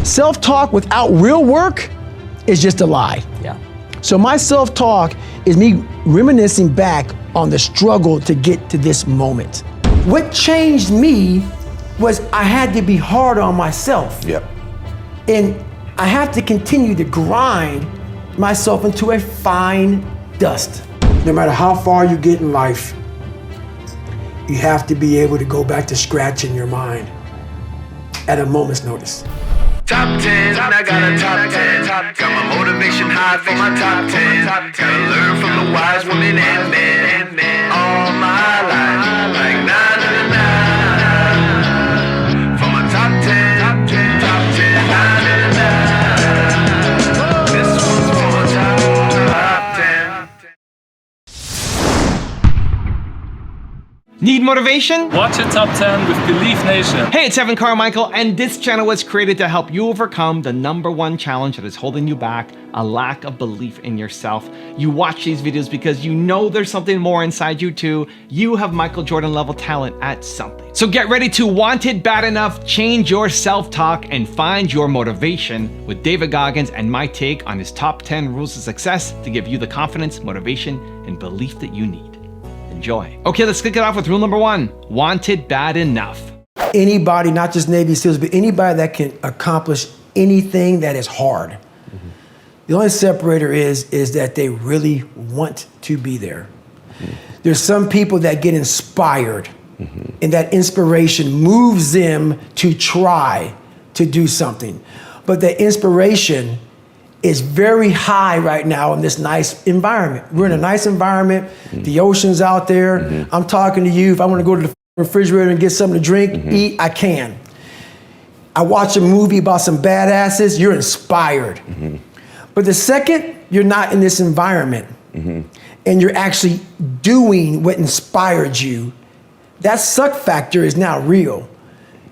Self-talk without real work is just a lie. Yeah. So my self-talk is me reminiscing back on the struggle to get to this moment. What changed me was I had to be hard on myself. Yep. And I have to continue to grind myself into a fine dust. No matter how far you get in life, you have to be able to go back to scratch in your mind at a moment's notice. Top 10, I got a top 10. Got my motivation high for my top 10. Gotta learn from the wise women and men. All my life, like 9 for my top 10, top 10, 9. This one's for my top 10. Need motivation? Watch it Top 10 with Believe Nation. Hey, it's Evan Carmichael, and this channel was created to help you overcome the #1 challenge that is holding you back, a lack of belief in yourself. You watch these videos because you know there's something more inside you too. You have Michael Jordan level talent at something. So get ready to want it bad enough, change your self-talk, and find your motivation with David Goggins and my take on his top 10 rules of success to give you the confidence, motivation, and belief that you need. Enjoy. Okay, let's kick it off with rule number 1. Want it bad enough. Anybody, not just Navy SEALs, but anybody that can accomplish anything that is hard. Mm-hmm. The only separator is that they really want to be there. Mm-hmm. There's some people that get inspired, mm-hmm. and that inspiration moves them to try to do something. But the inspiration is very high right now in this nice environment. We're in a nice environment. Mm-hmm. The ocean's out there. Mm-hmm. I'm talking to you. If I want to go to the refrigerator and get something to drink, mm-hmm. eat, I can. I watch a movie about some badasses, you're inspired. Mm-hmm. But the second you're not in this environment, mm-hmm. and you're actually doing what inspired you, that suck factor is now real.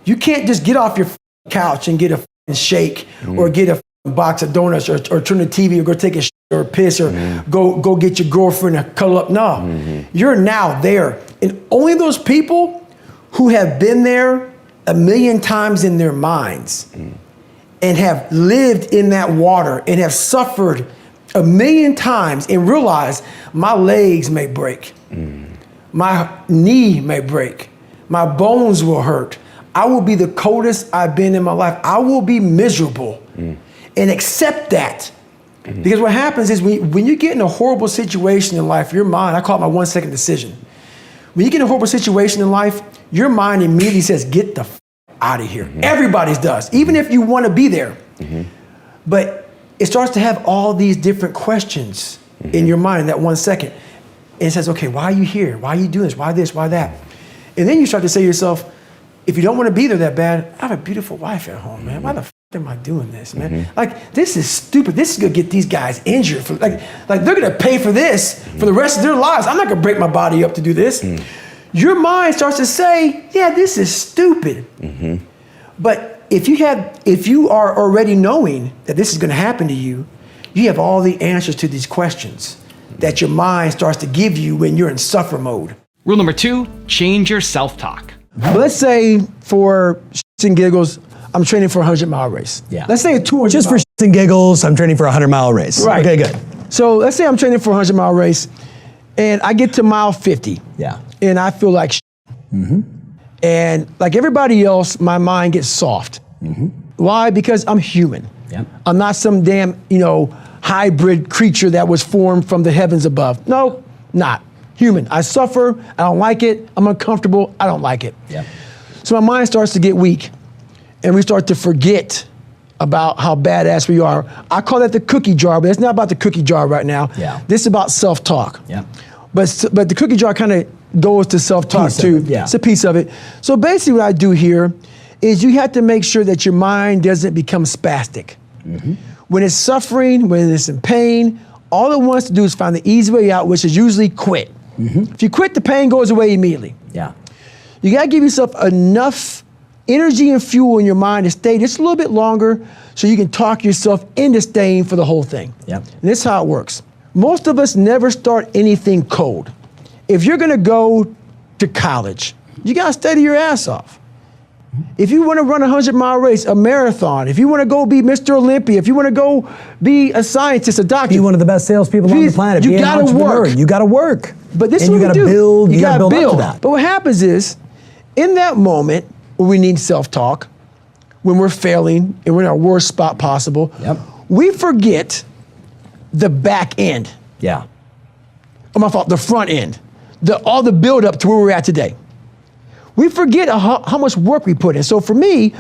You can't just get off your couch and get a shake, mm-hmm. or get a box of donuts, or turn the TV, or go take a shit or a piss, or mm-hmm. go get your girlfriend to cuddle up. No, mm-hmm. you're now there. And only those people who have been there 1,000,000 times in their minds, mm-hmm. and have lived in that water and have suffered 1,000,000 times and realize my legs may break, mm-hmm. my knee may break, my bones will hurt. I will be the coldest I've been in my life. I will be miserable. Mm-hmm. And accept that. Mm-hmm. Because what happens is when you get in a horrible situation in life, your mind, I call it my 1-second decision. When you get in a horrible situation in life, your mind immediately says, get the out of here. Mm-hmm. Everybody's does, even if you want to be there. Mm-hmm. But it starts to have all these different questions, mm-hmm. in your mind in that 1 second. And it says, okay, why are you here? Why are you doing this? Why this? Why that? And then you start to say to yourself, if you don't want to be there that bad, I have a beautiful wife at home, man. Why the am I doing this, man? Mm-hmm. Like, this is stupid. This is gonna get these guys injured. Like they're gonna pay for this, mm-hmm. for the rest of their lives. I'm not gonna break my body up to do this. Mm-hmm. Your mind starts to say, yeah, this is stupid. Mm-hmm. But if you are already knowing that this is gonna happen to you, you have all the answers to these questions that your mind starts to give you when you're in suffer mode. Rule number 2, change your self-talk. Let's say for shits and giggles, I'm training for a 100-mile race. Yeah. Let's say a 200. Just for shits and giggles, I'm training for a 100-mile race. Right. Okay, good. So let's say I'm training for a 100-mile race, and I get to mile 50. Yeah. And I feel like shit. Mm-hmm. And like everybody else, my mind gets soft. Mm-hmm. Why? Because I'm human. Yeah. I'm not some damn, hybrid creature that was formed from the heavens above. No, not. Human. I suffer. I don't like it. I'm uncomfortable. I don't like it. Yeah. So my mind starts to get weak, and we start to forget about how badass we are. I call that the cookie jar, but it's not about the cookie jar right now. Yeah. This is about self-talk. Yeah. But the cookie jar kind of goes to self-talk too. Yeah. It's a piece of it. So basically what I do here is you have to make sure that your mind doesn't become spastic. Mm-hmm. When it's suffering, when it's in pain, all it wants to do is find the easy way out, which is usually quit. Mm-hmm. If you quit, the pain goes away immediately. Yeah. You gotta give yourself enough energy and fuel in your mind to stay just a little bit longer so you can talk yourself into staying for the whole thing. Yep. And this is how it works. Most of us never start anything cold. If you're gonna go to college, you gotta study your ass off. If you want to run a 100-mile race, a marathon, if you want to go be Mr. Olympia, if you want to go be a scientist, a doctor, Be one of the best salespeople on the planet. You Be an gotta entrepreneur. work. You got to work. But this and is you what got to we do. build. You got to build up to that. But what happens is, in that moment where we need self-talk, when we're failing and we're in our worst spot possible, we forget the back end. Yeah. Oh, my fault. The front end. All the build up to where we're at today. We forget how much work we put in. So for me,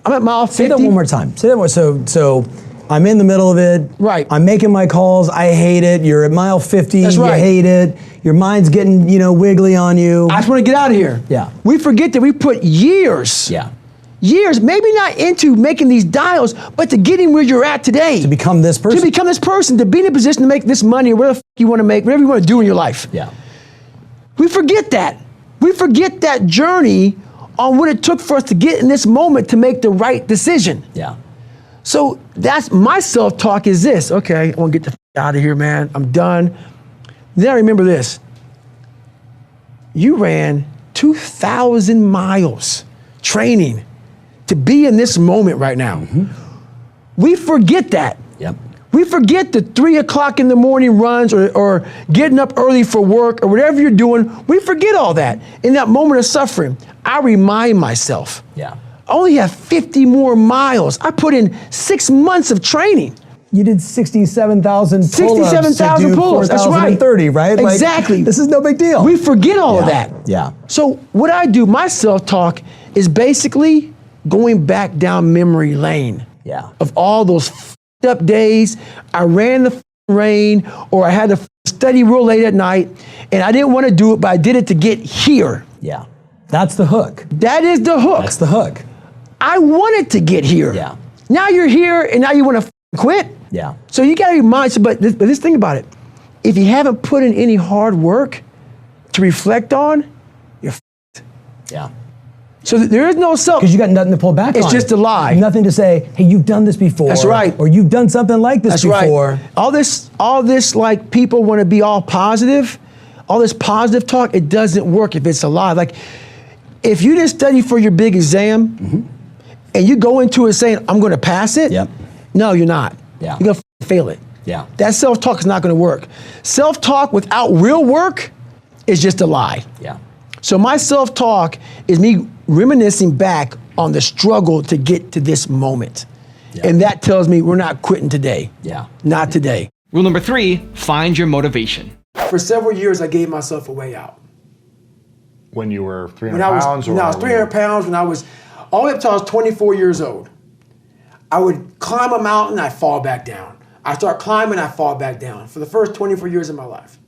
I'm at mile 50. Say that one more time. Say that more. So I'm in the middle of it. Right. I'm making my calls. I hate it. You're at mile 50. That's right. You hate it. Your mind's getting, wiggly on you. I just want to get out of here. Yeah. We forget that we put years. Yeah. Years, maybe not into making these dials, but to getting where you're at today. To become this person. To become this person, to be in a position to make this money or whatever the you want to make, whatever you want to do in your life. Yeah. We forget that. We forget that journey on what it took for us to get in this moment to make the right decision. Yeah. So that's my self-talk is this. Okay, I want to get the out of here, man. I'm done. Then I remember this. You ran 2,000 miles training to be in this moment right now. We forget that. Yep. We forget the 3 o'clock in the morning runs or getting up early for work or whatever you're doing. We forget all that. In that moment of suffering, I remind myself, Yeah. I only have 50 more miles. I put in 6 months of training. You did 67,000 pull-ups. 67,000 pull-ups, that's right. 4,030, right? Exactly. This is no big deal. We forget all of that. Yeah. So what I do, my self-talk is basically going back down memory lane. Yeah. Of all those up days, I ran the rain, or I had to study real late at night, and I didn't want to do it, but I did it to get here. Yeah. That's the hook. That is the hook. That's the hook. I wanted to get here. Yeah. Now you're here, and now you want to quit. Yeah. So you got to remind. But this thing about it, if you haven't put in any hard work to reflect on, you're Yeah. So there is no self. Because you got nothing to pull back on. It's just a lie. Nothing to say, hey, you've done this before. That's right. Or you've done something like this before. Right. All this like people want to be all positive, all this positive talk, it doesn't work if it's a lie. Like if you didn't study for your big exam and you go into it saying, I'm going to pass it. Yep. No, you're not. Yeah. You're going to fail it. Yeah. That self-talk is not going to work. Self-talk without real work is just a lie. Yeah. So my self-talk is me reminiscing back on the struggle to get to this moment. Yeah. And that tells me we're not quitting today. Yeah. Not today. Rule number 3, find your motivation. For several years, I gave myself a way out. When you were 300 pounds? When I was 300 pounds, when I was, all the way up until I was 24 years old. I would climb a mountain, I'd fall back down. I start climbing, I fall back down for the first 24 years of my life.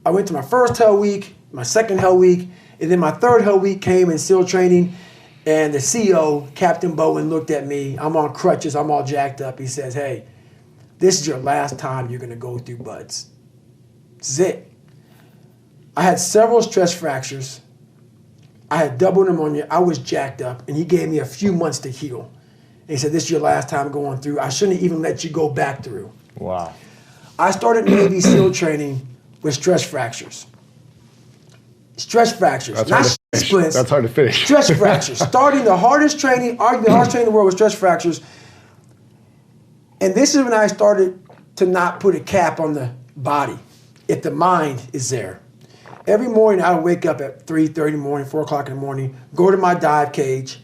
I went to my first Hell Week, my second Hell Week, and then my third Hell Week came in SEAL training, and the CEO, Captain Bowen, looked at me. I'm on crutches, I'm all jacked up. He says, hey, this is your last time you're gonna go through buds. This is it. I had several stress fractures. I had double pneumonia, I was jacked up, and he gave me a few months to heal. And he said, this is your last time going through. I shouldn't even let you go back through. Wow. I started Navy SEAL training with stress fractures. Stress fractures, not splints. That's hard to finish. Stress fractures. Starting the hardest training, arguably the hardest training in the world with stress fractures. And this is when I started to not put a cap on the body if the mind is there. Every morning I would wake up at 3:30 in the morning, 4 o'clock in the morning, go to my dive cage,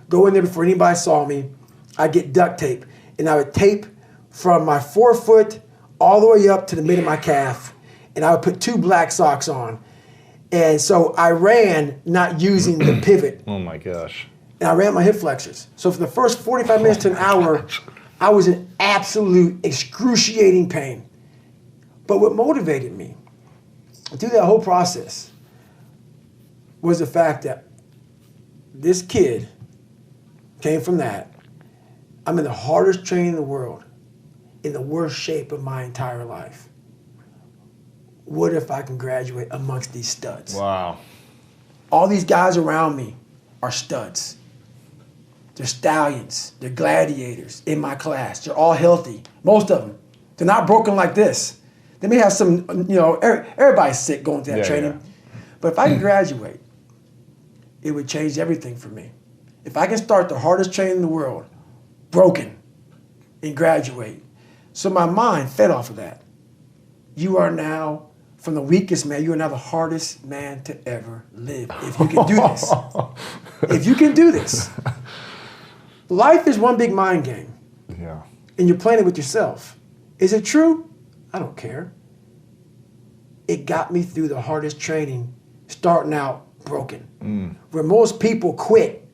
go in there before anybody saw me. I'd get duct tape, and I would tape from my forefoot all the way up to the mid of my calf, and I would put 2 black socks on. And so I ran not using the pivot. Oh my gosh. And I ran my hip flexors. So for the first 45 minutes to an hour, I was in absolute excruciating pain. But what motivated me through that whole process was the fact that this kid came from that. I'm in the hardest training in the world, in the worst shape of my entire life. What if I can graduate amongst these studs? Wow. All these guys around me are studs. They're stallions. They're gladiators in my class. They're all healthy. Most of them. They're not broken like this. They may have some, everybody's sick going through that training. Yeah. But if I can graduate it would change everything for me. If I can start the hardest training in the world, broken, and graduate. So my mind fed off of that. You are now, from the weakest man, you are now the hardest man to ever live. If you can do this. If you can do this. Life is one big mind game. Yeah. And you're playing it with yourself. Is it true? I don't care. It got me through the hardest training, starting out broken. Where most people quit,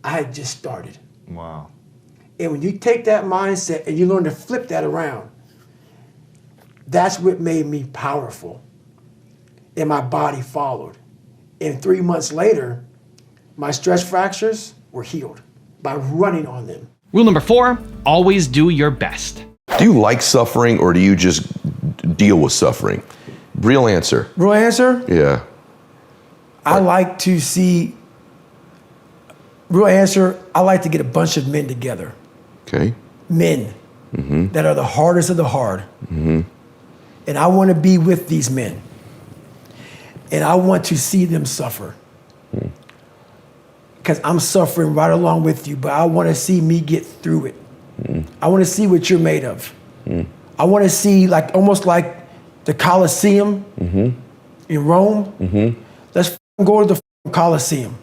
I had just started. Wow. And when you take that mindset and you learn to flip that around, that's what made me powerful. And my body followed. And 3 months later, my stress fractures were healed by running on them. Rule number 4, always do your best. Do you like suffering or do you just deal with suffering? Real answer. Real answer? Yeah. I like to see, real answer, I like to get a bunch of men together. Okay. Men that are the hardest of the hard. And I want to be with these men. And I want to see them suffer. Because I'm suffering right along with you, but I want to see me get through it. I want to see what you're made of. I want to see, like almost like the Colosseum in Rome. Let's go to the Colosseum.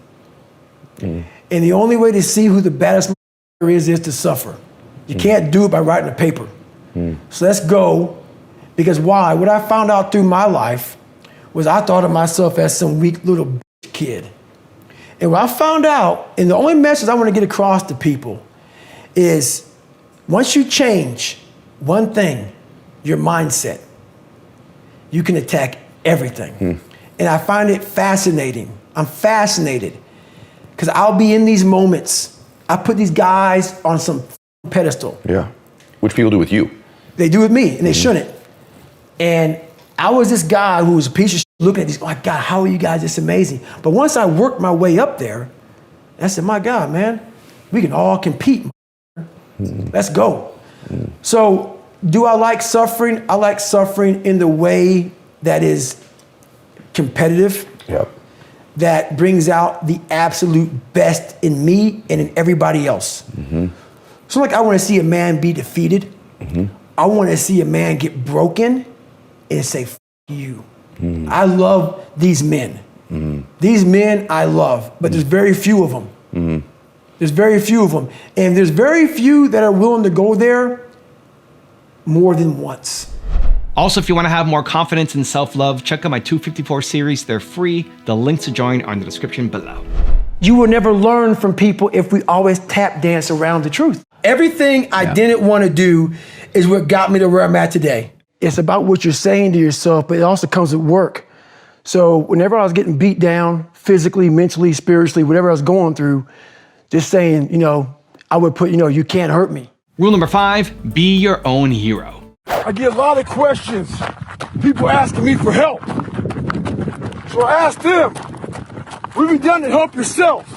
And the only way to see who the baddest is to suffer. You can't do it by writing a paper. So let's go. Because why? What I found out through my life was I thought of myself as some weak little kid. And what I found out, and the only message I want to get across to people is once you change one thing, your mindset, you can attack everything. And I find it fascinating. I'm fascinated because I'll be in these moments. I put these guys on some pedestal. Yeah. Which people do with you. They do with me, and they shouldn't. And I was this guy who was a piece of shit looking at these, oh my God, how are you guys this amazing? But once I worked my way up there, I said, my God, man, we can all compete. Let's go. So do I like suffering? I like suffering in the way that is competitive, Yep. that brings out the absolute best in me and in everybody else. So like I want to see a man be defeated. I want to see a man get broken and say, F you. I love these men. These men I love, but there's very few of them. There's very few of them. And there's very few that are willing to go there more than once. Also, if you want to have more confidence and self-love, check out my 254 series. They're free. The links to join are in the description below. You will never learn from people if we always tap dance around the truth. Everything I didn't want to do is what got me to where I'm at today. It's about what you're saying to yourself, but it also comes with work. So whenever I was getting beat down, physically, mentally, spiritually, whatever I was going through, just saying, you know, I would put, you know, you can't hurt me. Rule number 5, be your own hero. I get a lot of questions, people asking me for help. So I ask them, what have you done to help yourself?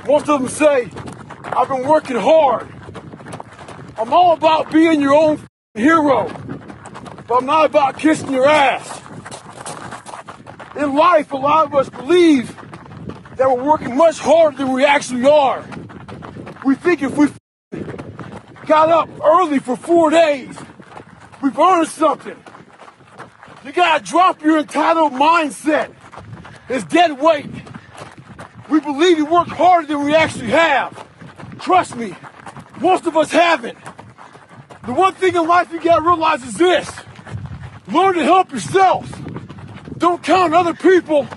Most of them say, I've been working hard. I'm all about being your own hero, but I'm not about kissing your ass. In life, a lot of us believe that we're working much harder than we actually are. We think if we got up early for 4 days, we've earned something. You gotta drop your entitled mindset. It's dead weight. We believe we work harder than we actually have. Trust me, most of us haven't. The one thing in life you gotta realize is this. Learn to help yourself. Don't count on other people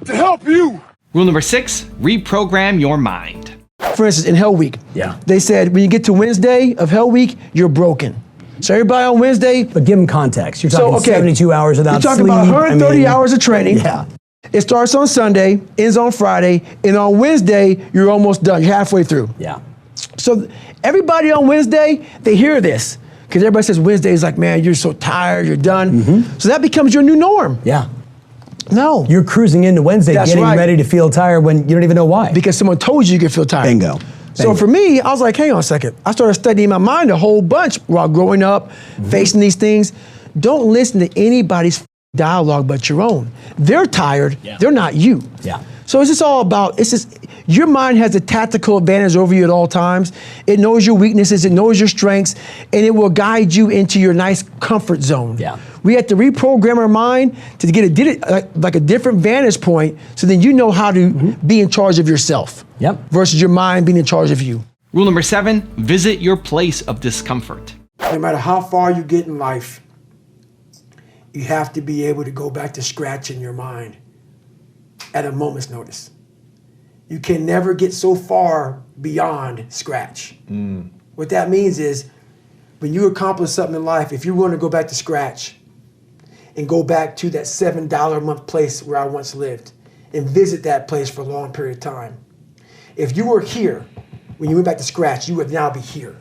to help you. Rule number 6, reprogram your mind. For instance, in Hell Week, they said when you get to Wednesday of Hell Week, you're broken. So everybody on Wednesday, But give them context. You're talking 72 hours without you're talking sleep. about 130 hours of training. Yeah. It starts on Sunday, ends on Friday, and on Wednesday, you're almost done. You're halfway through. Yeah. So everybody on Wednesday, they hear this. Because everybody says Wednesday is like, man, you're so tired, you're done. So that becomes your new norm. Yeah. No. You're cruising into Wednesday That's getting right. ready to feel tired when you don't even know why. Because someone told you could feel tired. Bingo. So for me, I was like, hang on a second. I started studying my mind a whole bunch while growing up, facing these things. Don't listen to anybody's dialogue but your own. They're tired, they're not you. Yeah. So it's just all about, it's just, your mind has a tactical advantage over you at all times. It knows your weaknesses, it knows your strengths, and it will guide you into your nice comfort zone. Yeah. We have to reprogram our mind to get a different vantage point, so then you know how to be in charge of yourself. Yep. Versus your mind being in charge of you. Rule number 7, visit your place of discomfort. No matter how far you get in life, you have to be able to go back to scratch in your mind at a moment's notice. You can never get so far beyond scratch. What that means is, when you accomplish something in life, if you're willing to go back to scratch and go back to that $7 a month place where I once lived and visit that place for a long period of time. If you were here when you went back to scratch, you would now be here.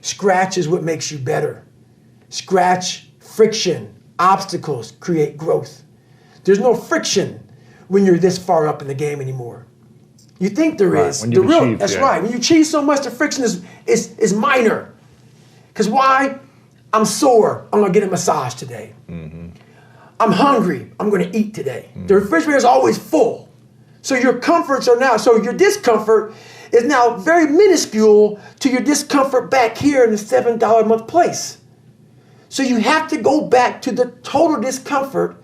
Scratch is what makes you better. Scratch, friction, obstacles create growth. There's no friction when you're this far up in the game anymore. You think there is. When you've achieved, that's right. When you achieve so much, the friction is minor. Because why? I'm sore, I'm gonna get a massage today. I'm hungry, I'm gonna eat today. The refrigerator is always full. So your comforts are now, so your discomfort is now very minuscule to your discomfort back here in the $7 a month place. So you have to go back to the total discomfort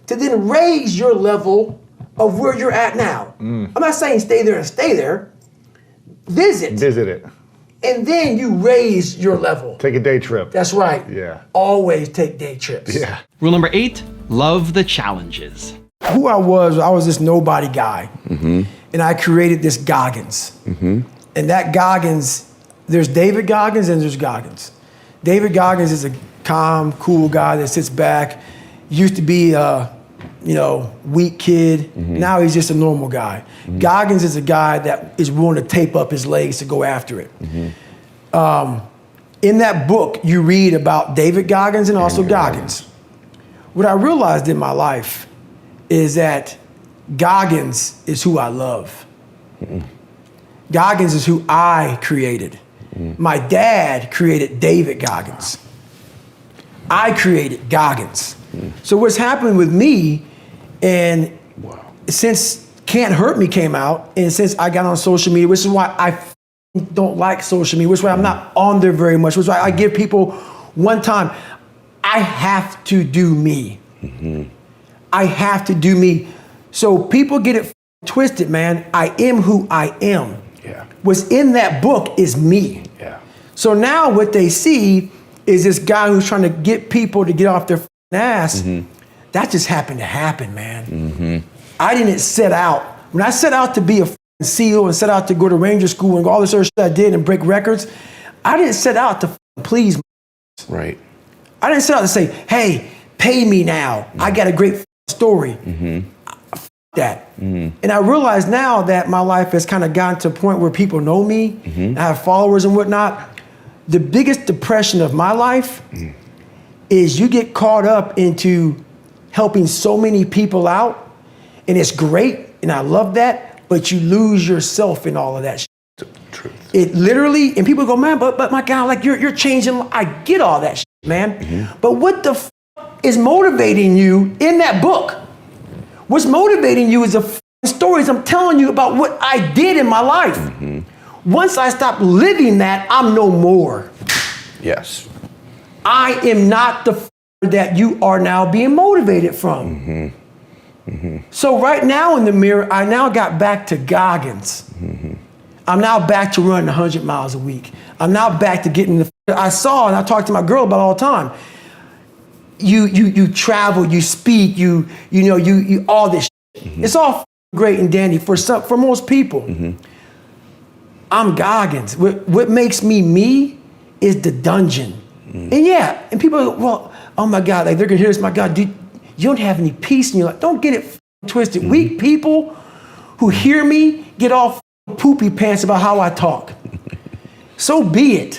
to then raise your level of where you're at now. I'm not saying stay there and stay there. Visit it. And then you raise your level. Take a day trip. That's right. Yeah. Always take day trips. Yeah. Rule number 8, love the challenges. Who I was this nobody guy. And I created this Goggins. And that Goggins, there's David Goggins and there's Goggins. David Goggins is a calm, cool guy that sits back. Used to be a, weak kid. Now he's just a normal guy. Goggins is a guy that is willing to tape up his legs to go after it. In that book, you read about David Goggins and also Goggins. What I realized in my life is that Goggins is who I love. Goggins is who I created. My dad created David Goggins. I created Goggins. So what's happened with me, and since Can't Hurt Me came out, and since I got on social media, which is why I don't like social media, which is why I'm not on there very much, which is why I give people one time, I have to do me. I have to do me. So people get it twisted, man. I am who I am. Yeah. What's in that book is me. Yeah. So now what they see is this guy who's trying to get people to get off their ass. That just happened to happen, man. I didn't set out. When I set out to be a SEAL and set out to go to Ranger School and all this other shit I did and break records, I didn't set out to please. Right. I didn't set out to say, hey, pay me now. I got a great story. That. And I realize now that my life has kind of gotten to a point where people know me, I have followers and whatnot. The biggest depression of my life is you get caught up into helping so many people out, and it's great, and I love that, but you lose yourself in all of that shit. Truth. It literally, and people go, man, but my God, like you're changing. I get all that shit, man. But what the is motivating you in that book? What's motivating you is the stories I'm telling you about what I did in my life. Once I stop living that, I'm no more. Yes. I am not the that you are now being motivated from. So right now in the mirror, I now got back to Goggins. I'm now back to running 100 miles a week. I'm now back to getting the, I saw and I talk to my girl about all the time. You travel, you speak, you all this shit. It's all great and dandy for most people. I'm Goggins. What makes me is the dungeon. And yeah, and people go, well, oh my God, like they're gonna hear this, my God, you don't have any peace in your life. Don't get it twisted. Weak people who hear me get all poopy pants about how I talk. So be it.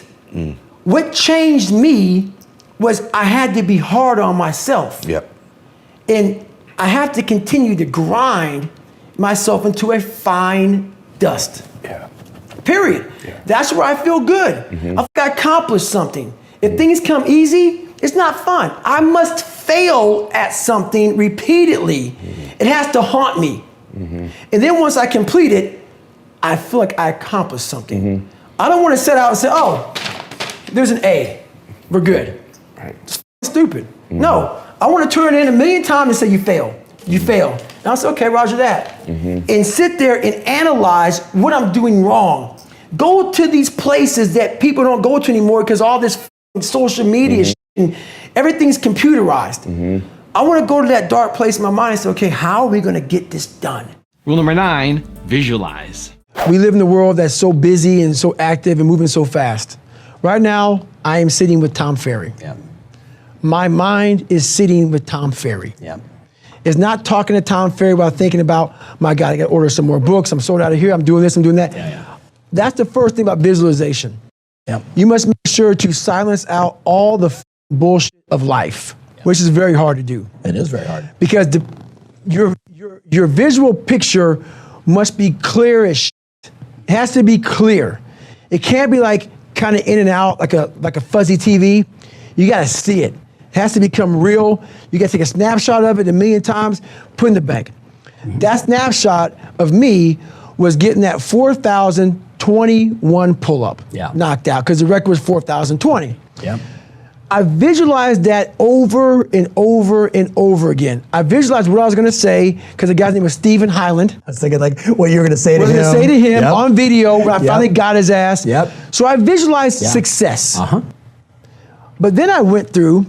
What changed me was I had to be hard on myself. Yep. And I have to continue to grind myself into a fine dust. Yeah. Period. Yeah. That's where I feel good. I think I accomplished something. If things come easy, it's not fun. I must fail at something repeatedly. It has to haunt me. And then once I complete it, I feel like I accomplished something. I don't want to set out and say, oh, there's an A, we're good. It's stupid. No, I want to turn it in 1,000,000 times and say you failed. You failed. And I'll say, okay, roger that. And sit there and analyze what I'm doing wrong. Go to these places that people don't go to anymore because all this social media shit and everything's computerized. I want to go to that dark place in my mind and say, okay, how are we going to get this done? Rule number 9, visualize. We live in a world that's so busy and so active and moving so fast. Right now, I am sitting with Tom Ferry. Yeah. My mind is sitting with Tom Ferry. Yeah. It's not talking to Tom Ferry while thinking about, my God, I got to order some more books. I'm sold out of here. I'm doing this, I'm doing that. That's the first thing about visualization. You must make sure to silence out all the bullshit of life, which is very hard to do. It is very hard. Because your visual picture must be clear as shit. It has to be clear. It can't be like kind of in and out, like a fuzzy TV. You got to see it. It has to become real. You got to take a snapshot of it 1,000,000 times, put in the bank. That snapshot of me was getting that 4,021 pull-up knocked out because the record was 4,020. I visualized that over and over and over again. I visualized what I was going to say because the guy's name was Stephen Highland. I was thinking like what you were going to say to him. What I was going to say to him on video when I finally got his ass. So I visualized success. But then I went through,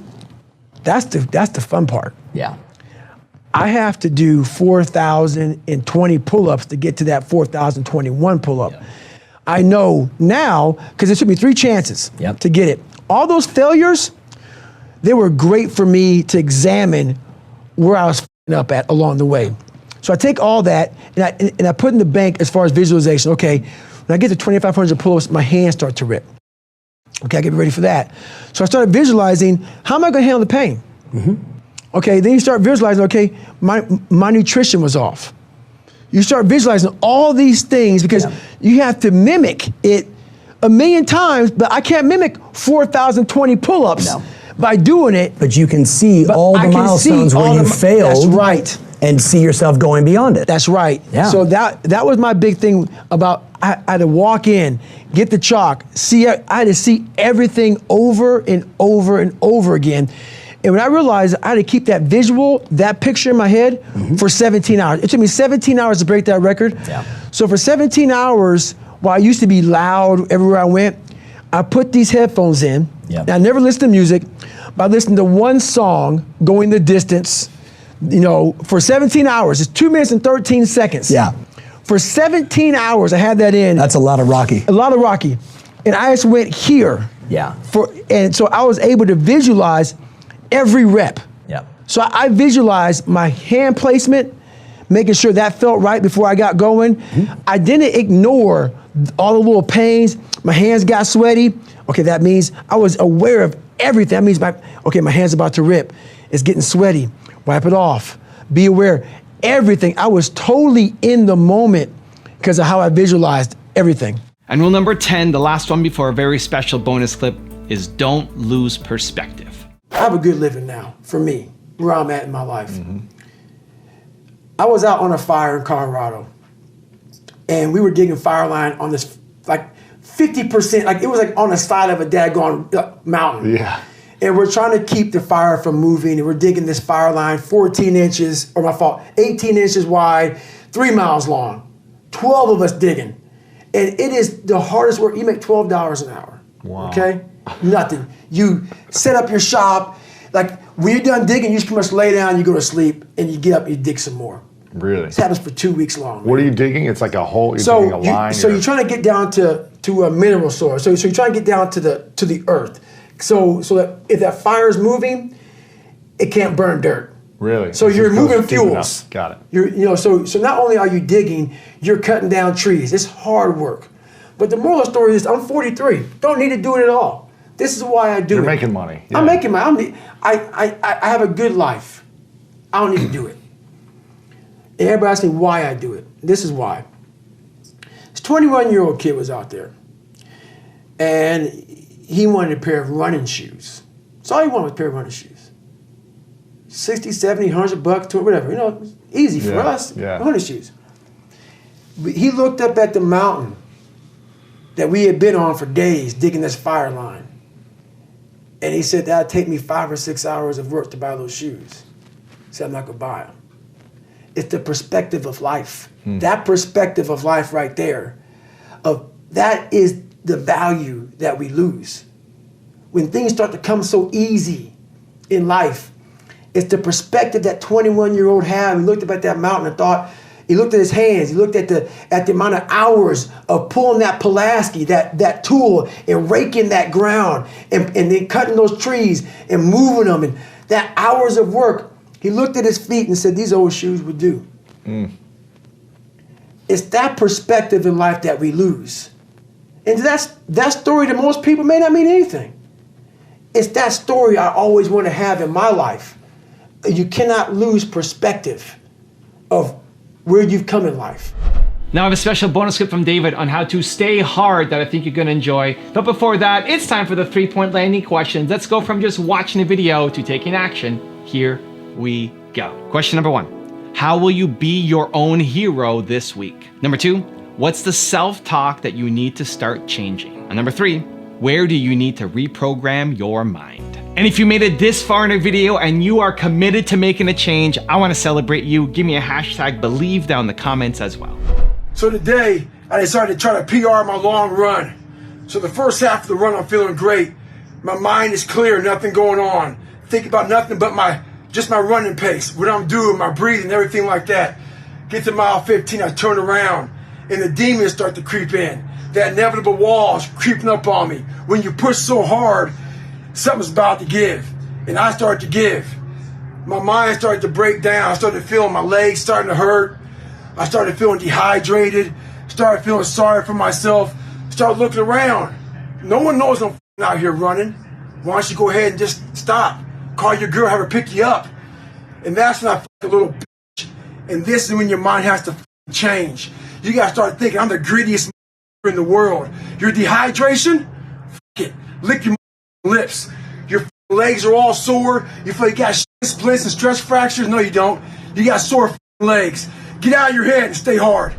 that's the fun part. I have to do 4,020 pull-ups to get to that 4,021 pull-up. I know now, because it took me 3 chances to get it. All those failures, they were great for me to examine where I was f***ing up at along the way. So I take all that and I put in the bank as far as visualization. Okay, when I get to 2,500 pull-ups, my hands start to rip. Okay, I get ready for that. So I started visualizing, how am I gonna handle the pain? Okay, then you start visualizing, okay, my nutrition was off. You start visualizing all these things because you have to mimic it 1,000,000 times, but I can't mimic 4,020 pull-ups by doing it. But you can see all the milestones where you failed. That's right. And see yourself going beyond it. That's right. So that was my big thing about, I had to walk in, get the chalk, I had to see everything over and over and over again. And when I realized I had to keep that visual, that picture in my head for 17 hours. It took me 17 hours to break that record. So for 17 hours, while I used to be loud everywhere I went, I put these headphones in. And I never listened to music, but I listened to one song, Going the Distance, you know, for 17 hours. It's 2 minutes and 13 seconds. For 17 hours, I had that in. That's a lot of Rocky. A lot of Rocky. And I just went here. And so I was able to visualize every rep. So I visualized my hand placement, making sure that felt right before I got going. I didn't ignore all the little pains. My hands got sweaty. Okay, that means I was aware of everything. That means my hand's about to rip. It's getting sweaty. Wipe it off. Be aware. Everything. I was totally in the moment because of how I visualized everything. And rule number 10, the last one before a very special bonus clip, is don't lose perspective. I have a good living now, for me, where I'm at in my life. I was out on a fire in Colorado, and we were digging fire line on this, like 50%, like it was like on the side of a daggone mountain. And we're trying to keep the fire from moving, and we're digging this fire line 14 inches, or my fault, 18 inches wide, 3 miles long, 12 of us digging. And it is the hardest work. You make $12 an hour, okay? Nothing. You set up your shop, like when you're done digging, you just pretty much lay down, you go to sleep, and you get up and you dig some more. Really? This happens for 2 weeks long. What are you digging? It's like a hole, you're digging a line. So you're trying to get down to a mineral source. So you're trying to get down to the earth. So that if that fire is moving, it can't burn dirt. Really? So you're moving fuels. Got it. So not only are you digging, you're cutting down trees. It's hard work. But the moral of the story is I'm 43. Don't need to do it at all. This is why I do it. You're making money. I'm making money. I have a good life. I don't need to do it. And everybody asks me why I do it. This is why. This 21-year-old kid was out there, and he wanted a pair of running shoes. That's all he wanted was a pair of running shoes. 60, 70, $100, $200, whatever. You know, easy for us. Running shoes. He looked up at the mountain that we had been on for days, digging this fire line. And he said, that'd take me 5 or 6 hours of work to buy those shoes. He said, I'm not gonna buy them. It's the perspective of life. That perspective of life right there, that is the value that we lose. When things start to come so easy in life, it's the perspective that 21-year-old had. He looked up at that mountain and thought, he looked at his hands, he looked at the amount of hours of pulling that Pulaski, that tool, and raking that ground, and then cutting those trees and moving them, and that hours of work. He looked at his feet and said, these old shoes would do. It's that perspective in life that we lose. And that story to most people may not mean anything. It's that story I always want to have in my life. You cannot lose perspective of where you've come in life. Now I have a special bonus clip from David on how to stay hard that I think you're gonna enjoy. But before that, it's time for the 3-point landing questions. Let's go from just watching a video to taking action. Here we go. Question number 1. How will you be your own hero this week? Number 2, what's the self-talk that you need to start changing? And number 3, where do you need to reprogram your mind? And if you made it this far in a video and you are committed to making a change, I wanna celebrate you. Give me a hashtag believe down in the comments as well. So today, I decided to try to PR my long run. So the first half of the run, I'm feeling great. My mind is clear, nothing going on. Think about nothing but just my running pace, what I'm doing, my breathing, everything like that. Get to mile 15, I turn around, and the demons start to creep in. That inevitable wall is creeping up on me. When you push so hard, something's about to give. And I start to give. My mind started to break down. I started feeling my legs starting to hurt. I started feeling dehydrated. Started feeling sorry for myself. Started looking around. No one knows I'm out here running. Why don't you go ahead and just stop? Call your girl, have her pick you up. And that's when I a little bitch. And this is when your mind has to change. You gotta start thinking, I'm the greediest in the world. Your dehydration? It. Lick your lips. Your legs are all sore. You feel like you got splints and stress fractures. No, you don't. You got sore legs. Get out of your head and stay hard.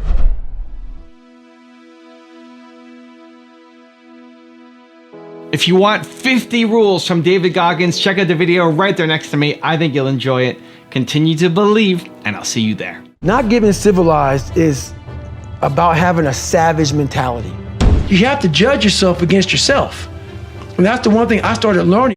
If you want 50 rules from David Goggins, check out the video right there next to me. I think you'll enjoy it. Continue to believe, and I'll see you there. Not getting civilized is about having a savage mentality. You have to judge yourself against yourself. And that's the one thing I started learning.